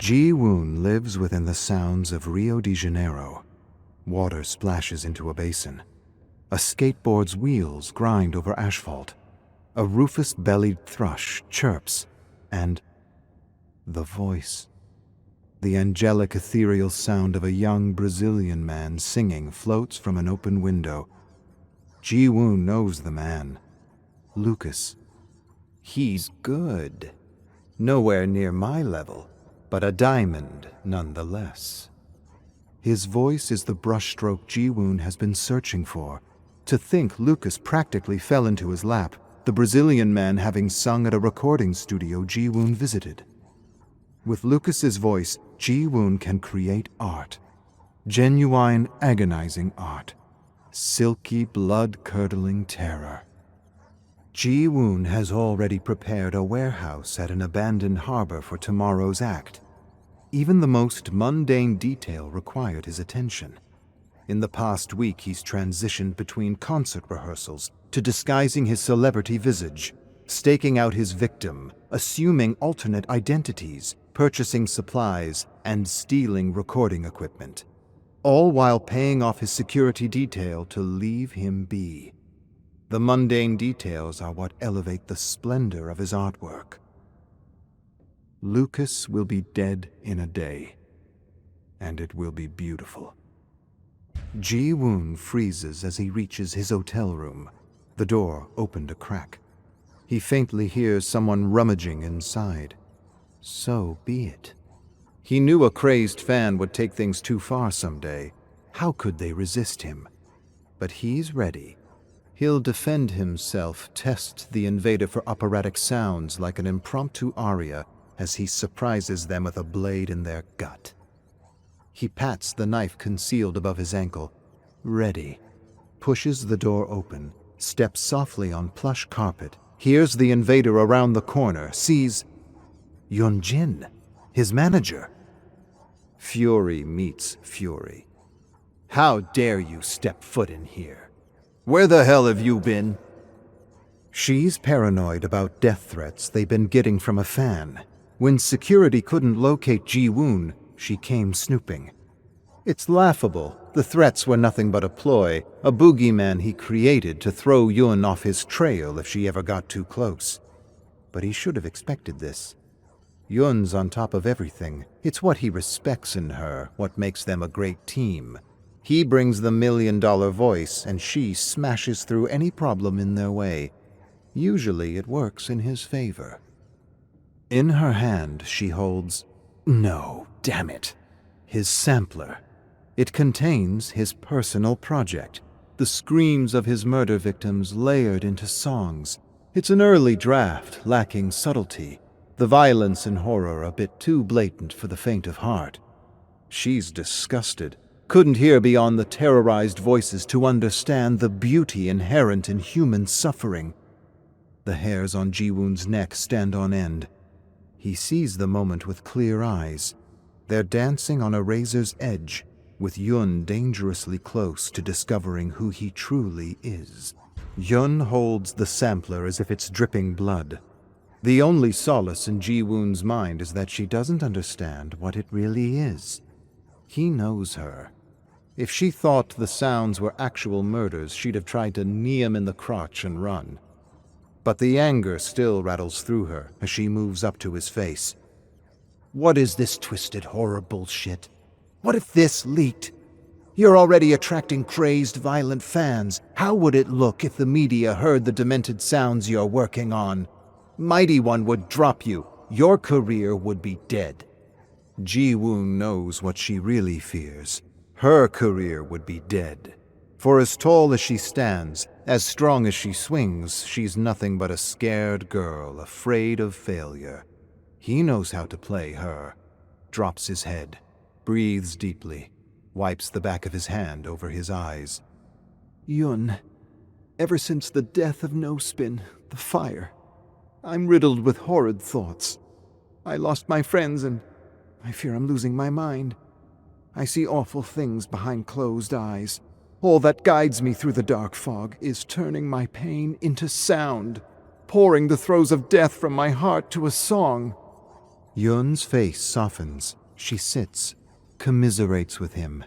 Ji-woon lives within the sounds of Rio de Janeiro. Water splashes into a basin. A skateboard's wheels grind over asphalt. A rufous-bellied thrush chirps, and the voice. The angelic ethereal sound of a young Brazilian man singing floats from an open window. Ji-woon knows the man. Lucas. He's good. Nowhere near my level, but a diamond nonetheless. His voice is the brushstroke Ji-woon has been searching for. To think Lucas practically fell into his lap, the Brazilian man having sung at a recording studio Ji-woon visited. With Lucas's voice, Ji-woon can create art. Genuine, agonizing art. Silky, blood-curdling terror. Ji-woon has already prepared a warehouse at an abandoned harbor for tomorrow's act. Even the most mundane detail required his attention. In the past week, he's transitioned between concert rehearsals to disguising his celebrity visage, staking out his victim, assuming alternate identities, purchasing supplies, and stealing recording equipment. All while paying off his security detail to leave him be. The mundane details are what elevate the splendor of his artwork. Lucas will be dead in a day, and it will be beautiful. Ji-woon freezes as he reaches his hotel room. The door opened a crack. He faintly hears someone rummaging inside. So be it. He knew a crazed fan would take things too far someday. How could they resist him? But he's ready. He'll defend himself, test the invader for operatic sounds like an impromptu aria as he surprises them with a blade in their gut. He pats the knife concealed above his ankle. Ready. Pushes the door open, steps softly on plush carpet, hears the invader around the corner, sees Yeonjin, his manager. Fury meets fury. How dare you step foot in here? Where the hell have you been? She's paranoid about death threats they've been getting from a fan. When security couldn't locate Ji-woon, she came snooping. It's laughable. The threats were nothing but a ploy, a boogeyman he created to throw Yun off his trail if she ever got too close. But he should have expected this. Yun's on top of everything. It's what he respects in her, what makes them a great team. He brings the $1 million voice, and she smashes through any problem in their way. Usually it works in his favor. In her hand she holds, no, damn it, his sampler. It contains his personal project, the screams of his murder victims layered into songs. It's an early draft, lacking subtlety, the violence and horror a bit too blatant for the faint of heart. She's disgusted. Couldn't hear beyond the terrorized voices to understand the beauty inherent in human suffering. The hairs on Ji-woon's neck stand on end. He sees the moment with clear eyes. They're dancing on a razor's edge, with Yun dangerously close to discovering who he truly is. Yun holds the sampler as if it's dripping blood. The only solace in Ji-woon's mind is that she doesn't understand what it really is. He knows her. If she thought the sounds were actual murders, she'd have tried to knee him in the crotch and run. But the anger still rattles through her as she moves up to his face. What is this twisted horror bullshit? What if this leaked? You're already attracting crazed, violent fans. How would it look if the media heard the demented sounds you're working on? Mighty One would drop you. Your career would be dead. Ji-woon knows what she really fears. Her career would be dead. For as tall as she stands, as strong as she swings, she's nothing but a scared girl, afraid of failure. He knows how to play her. Drops his head, breathes deeply, wipes the back of his hand over his eyes. Yun, ever since the death of No Spin, the fire, I'm riddled with horrid thoughts. I lost my friends and I fear I'm losing my mind. I see awful things behind closed eyes. All that guides me through the dark fog is turning my pain into sound, pouring the throes of death from my heart to a song. Yun's face softens. She sits, commiserates with him.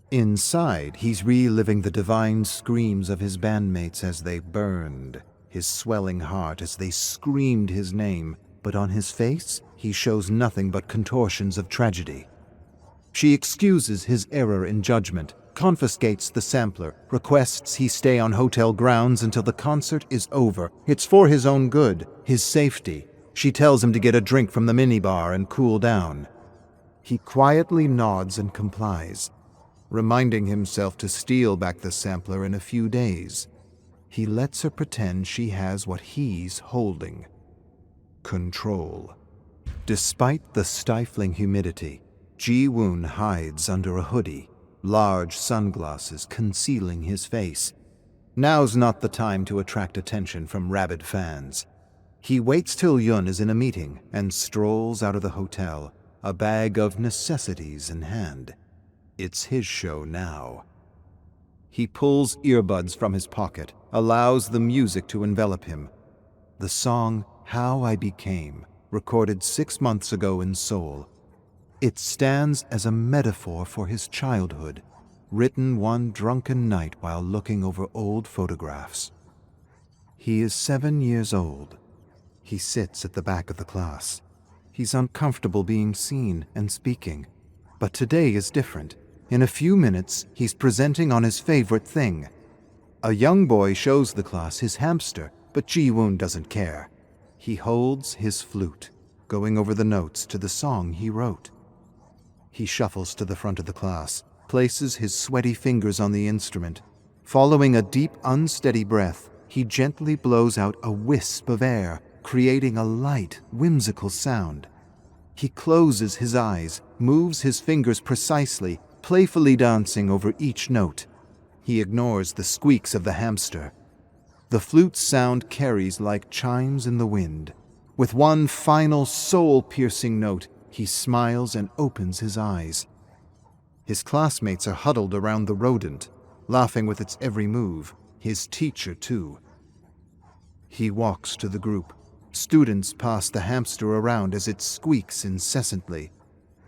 Inside, he's reliving the divine screams of his bandmates as they burned, his swelling heart as they screamed his name, but on his face, he shows nothing but contortions of tragedy. She excuses his error in judgment, confiscates the sampler, requests he stay on hotel grounds until the concert is over. It's for his own good, his safety. She tells him to get a drink from the minibar and cool down. He quietly nods and complies, reminding himself to steal back the sampler in a few days. He lets her pretend she has what he's holding: control. Despite the stifling humidity, Ji-woon hides under a hoodie, large sunglasses concealing his face. Now's not the time to attract attention from rabid fans. He waits till Yun is in a meeting and strolls out of the hotel, a bag of necessities in hand. It's his show now. He pulls earbuds from his pocket, allows the music to envelop him. The song How I Became, recorded 6 months ago in Seoul. It stands as a metaphor for his childhood, written one drunken night while looking over old photographs. He is 7 years old. He sits at the back of the class. He's uncomfortable being seen and speaking. But today is different. In a few minutes, he's presenting on his favorite thing. A young boy shows the class his hamster, but Ji-woon doesn't care. He holds his flute, going over the notes to the song he wrote. He shuffles to the front of the class, places his sweaty fingers on the instrument. Following a deep, unsteady breath, he gently blows out a wisp of air, creating a light, whimsical sound. He closes his eyes, moves his fingers precisely, playfully dancing over each note. He ignores the squeaks of the hamster. The flute's sound carries like chimes in the wind. With one final soul-piercing note, he smiles and opens his eyes. His classmates are huddled around the rodent, laughing with its every move, his teacher too. He walks to the group. Students pass the hamster around as it squeaks incessantly.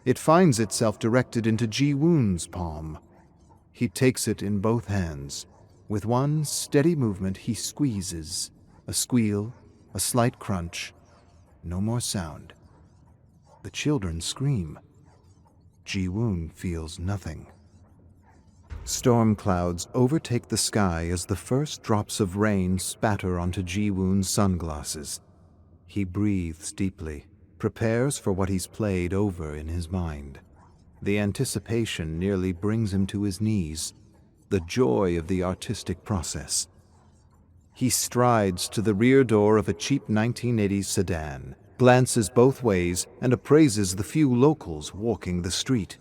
It finds itself directed into Ji-woon's palm. He takes it in both hands. With one steady movement, he squeezes. A squeal, a slight crunch. No more sound. The children scream. Ji-woon feels nothing. Storm clouds overtake the sky as the first drops of rain spatter onto Ji-woon's sunglasses. He breathes deeply, prepares for what he's played over in his mind. The anticipation nearly brings him to his knees, the joy of the artistic process. He strides to the rear door of a cheap 1980s sedan, glances both ways, and appraises the few locals walking the street.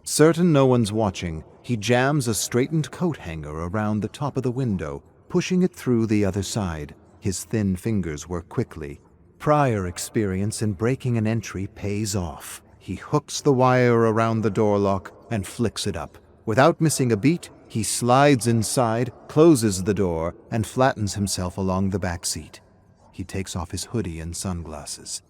Certain no one's watching, he jams a straightened coat hanger around the top of the window, pushing it through the other side. His thin fingers work quickly. Prior experience in breaking an entry pays off. He hooks the wire around the door lock and flicks it up. Without missing a beat, he slides inside, closes the door, and flattens himself along the back seat. He takes off his hoodie and sunglasses.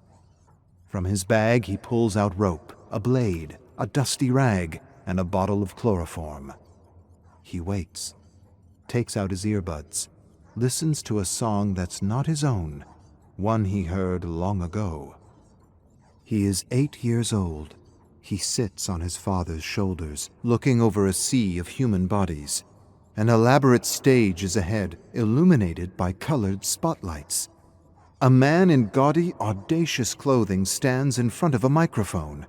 From his bag, he pulls out rope, a blade, a dusty rag, and a bottle of chloroform. He waits, takes out his earbuds, listens to a song that's not his own, one he heard long ago. He is 8 years old. He sits on his father's shoulders, looking over a sea of human bodies. An elaborate stage is ahead, illuminated by colored spotlights. A man in gaudy, audacious clothing stands in front of a microphone.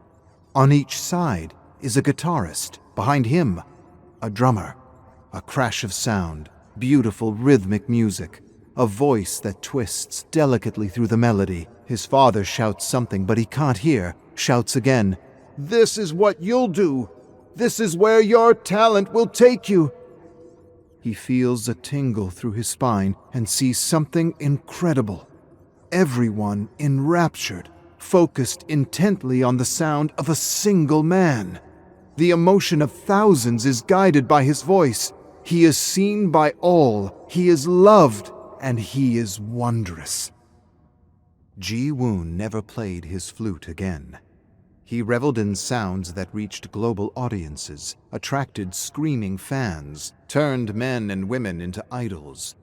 On each side is a guitarist. Behind him, a drummer. A crash of sound, beautiful rhythmic music. A voice that twists delicately through the melody. His father shouts something, but he can't hear. Shouts again. "This is what you'll do. This is where your talent will take you." He feels a tingle through his spine and sees something incredible. Everyone enraptured, focused intently on the sound of a single man. The emotion of thousands is guided by his voice. He is seen by all. He is loved. And he is wondrous. Ji-woon never played his flute again. He reveled in sounds that reached global audiences, attracted screaming fans, turned men and women into idols.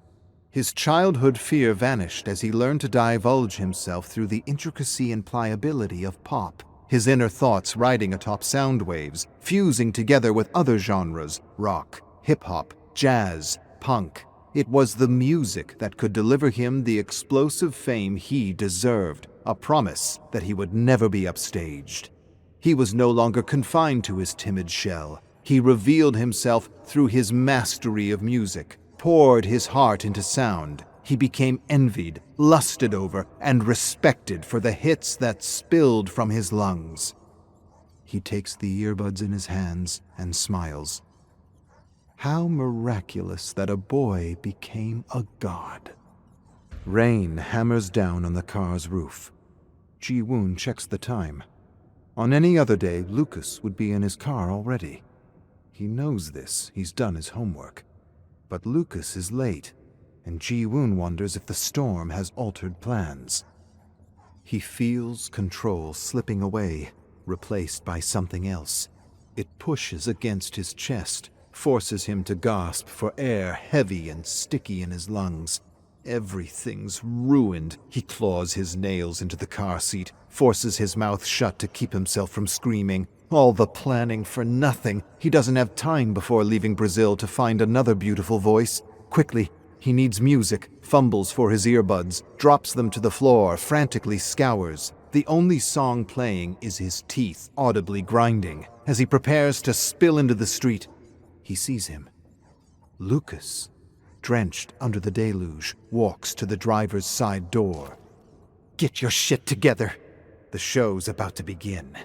His childhood fear vanished as he learned to divulge himself through the intricacy and pliability of pop, his inner thoughts riding atop sound waves, fusing together with other genres: rock, hip-hop, jazz, punk. It was the music that could deliver him the explosive fame he deserved, a promise that he would never be upstaged. He was no longer confined to his timid shell. He revealed himself through his mastery of music, poured his heart into sound. He became envied, lusted over, and respected for the hits that spilled from his lungs. He takes the earbuds in his hands and smiles. How miraculous that a boy became a god. Rain hammers down on the car's roof. Ji-woon checks the time. On any other day, Lucas would be in his car already. He knows this. He's done his homework. But Lucas is late, and Ji-woon wonders if the storm has altered plans. He feels control slipping away, replaced by something else. It pushes against his chest, forces him to gasp for air heavy and sticky in his lungs. Everything's ruined. He claws his nails into the car seat, forces his mouth shut to keep himself from screaming. All the planning for nothing. He doesn't have time before leaving Brazil to find another beautiful voice. Quickly, he needs music, fumbles for his earbuds, drops them to the floor, frantically scours. The only song playing is his teeth audibly grinding. As he prepares to spill into the street, he sees him. Lucas, drenched under the deluge, walks to the driver's side door. "Get your shit together. The show's about to begin."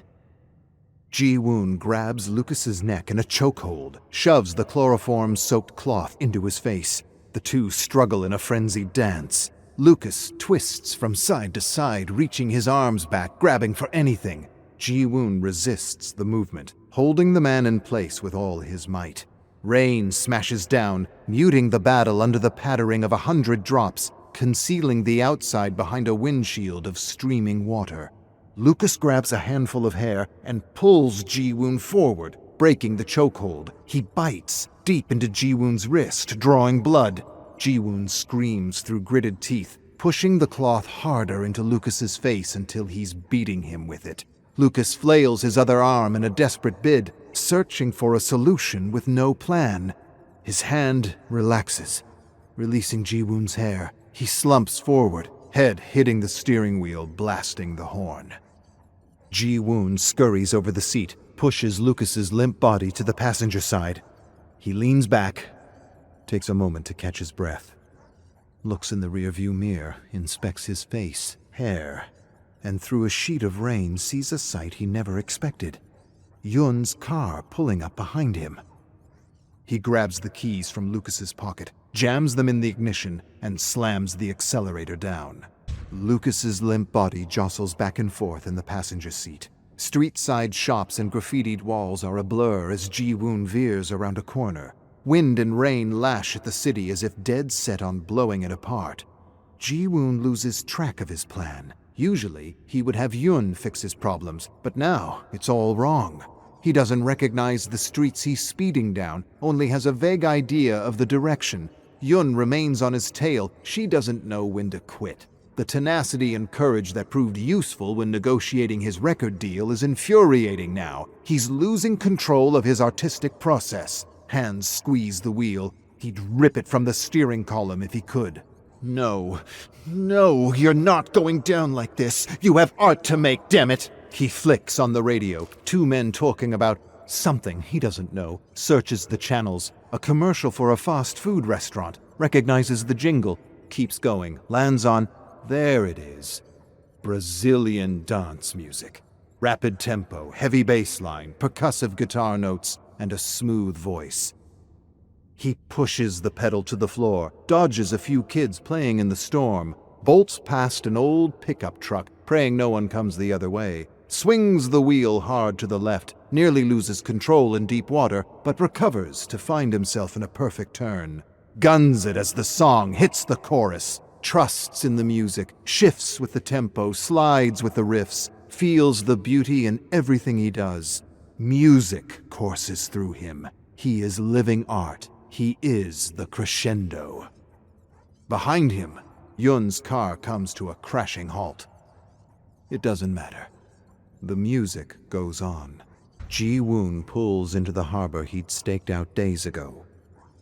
Ji-woon grabs Lucas's neck in a chokehold, shoves the chloroform-soaked cloth into his face. The two struggle in a frenzied dance. Lucas twists from side to side, reaching his arms back, grabbing for anything. Ji-woon resists the movement, holding the man in place with all his might. Rain smashes down, muting the battle under the pattering of 100 drops, concealing the outside behind a windshield of streaming water. Lucas grabs a handful of hair and pulls Ji-woon forward, breaking the chokehold. He bites deep into Ji-woon's wrist, drawing blood. Ji-woon screams through gritted teeth, pushing the cloth harder into Lucas's face until he's beating him with it. Lucas flails his other arm in a desperate bid, searching for a solution with no plan. His hand relaxes, releasing Ji-woon's hair. He slumps forward, head hitting the steering wheel, blasting the horn. Ji-woon scurries over the seat, pushes Lucas's limp body to the passenger side. He leans back, takes a moment to catch his breath, looks in the rearview mirror, inspects his face, hair, and through a sheet of rain sees a sight he never expected. Yun's car pulling up behind him. He grabs the keys from Lucas's pocket, jams them in the ignition, and slams the accelerator down. Lucas's limp body jostles back and forth in the passenger seat. Street-side shops and graffitied walls are a blur as Ji-woon veers around a corner. Wind and rain lash at the city as if dead set on blowing it apart. Ji-woon loses track of his plan. Usually, he would have Yun fix his problems, but now it's all wrong. He doesn't recognize the streets he's speeding down, only has a vague idea of the direction. Yun remains on his tail. She doesn't know when to quit. The tenacity and courage that proved useful when negotiating his record deal is infuriating now. He's losing control of his artistic process. Hands squeeze the wheel. He'd rip it from the steering column if he could. No, you're not going down like this. You have art to make, damn it. He flicks on the radio. Two men talking about something he doesn't know. Searches the channels. A commercial for a fast food restaurant. Recognizes the jingle. Keeps going. Lands on... There it is. Brazilian dance music. Rapid tempo, heavy bass line, percussive guitar notes, and a smooth voice. He pushes the pedal to the floor, dodges a few kids playing in the storm, bolts past an old pickup truck, praying no one comes the other way, swings the wheel hard to the left, nearly loses control in deep water, but recovers to find himself in a perfect turn. Guns it as the song hits the chorus. trusts in the music, shifts with the tempo, slides with the riffs, feels the beauty in everything he does. Music courses through him. He is living art. He is the crescendo. Behind him, Yun's car comes to a crashing halt. It doesn't matter. The music goes on. Ji-woon pulls into the harbor he'd staked out days ago.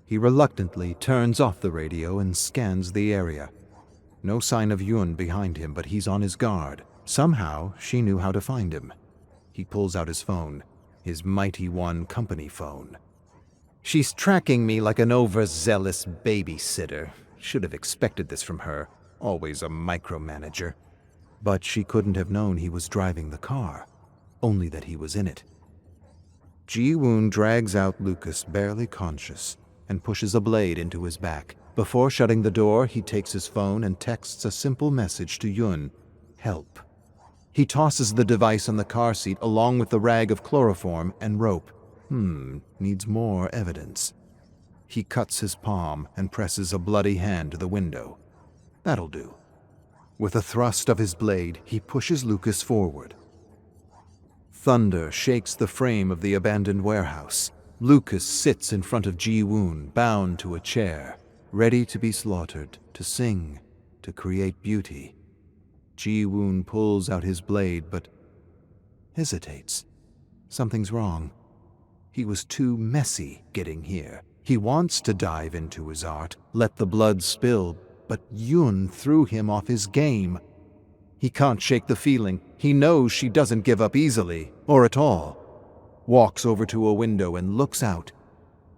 He reluctantly turns off the radio and scans the area. No sign of Yun behind him, but he's on his guard. Somehow, she knew how to find him. He pulls out his phone, his Mighty One company phone. She's tracking me like an overzealous babysitter. Should have expected this from her. Always a micromanager. But she couldn't have known he was driving the car, only that he was in it. Ji-woon drags out Lucas, barely conscious, and pushes a blade into his back. Before shutting the door, he takes his phone and texts a simple message to Yun. Help. He tosses the device on the car seat along with the rag of chloroform and rope. Needs more evidence. He cuts his palm and presses a bloody hand to the window. That'll do. With a thrust of his blade, he pushes Lucas forward. Thunder shakes the frame of the abandoned warehouse. Lucas sits in front of Ji-woon, bound to a chair, ready to be slaughtered, to sing, to create beauty. Ji-woon pulls out his blade, but hesitates. Something's wrong. He was too messy getting here. He wants to dive into his art, let the blood spill, but Yun threw him off his game. He can't shake the feeling. He knows she doesn't give up easily, or at all. Walks over to a window and looks out.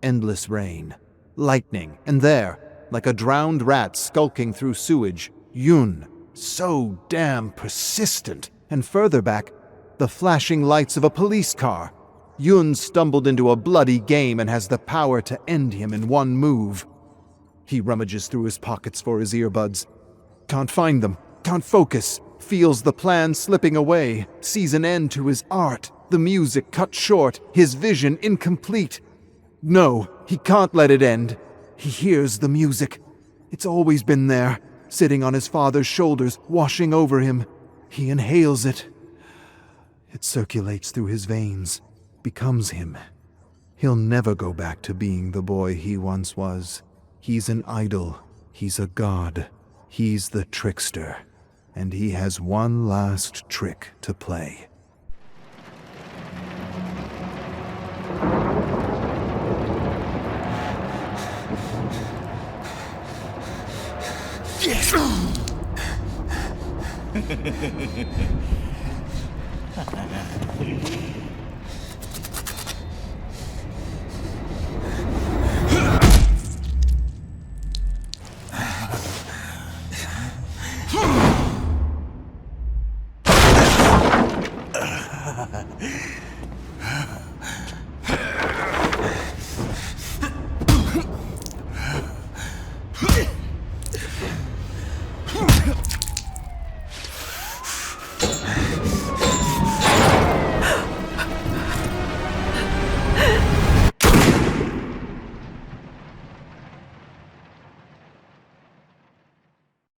Endless rain, lightning, and there, like a drowned rat skulking through sewage, Yun, so damn persistent. And further back, the flashing lights of a police car. Yun stumbled into a bloody game and has the power to end him in one move. He rummages through his pockets for his earbuds. Can't find them, can't focus, feels the plan slipping away, sees an end to his art, the music cut short, his vision incomplete. No, he can't let it end. He hears the music. It's always been there, sitting on his father's shoulders, washing over him. He inhales it. It circulates through his veins, becomes him. He'll never go back to being the boy he once was. He's an idol. He's a god. He's the trickster. And he has one last trick to play. Yes!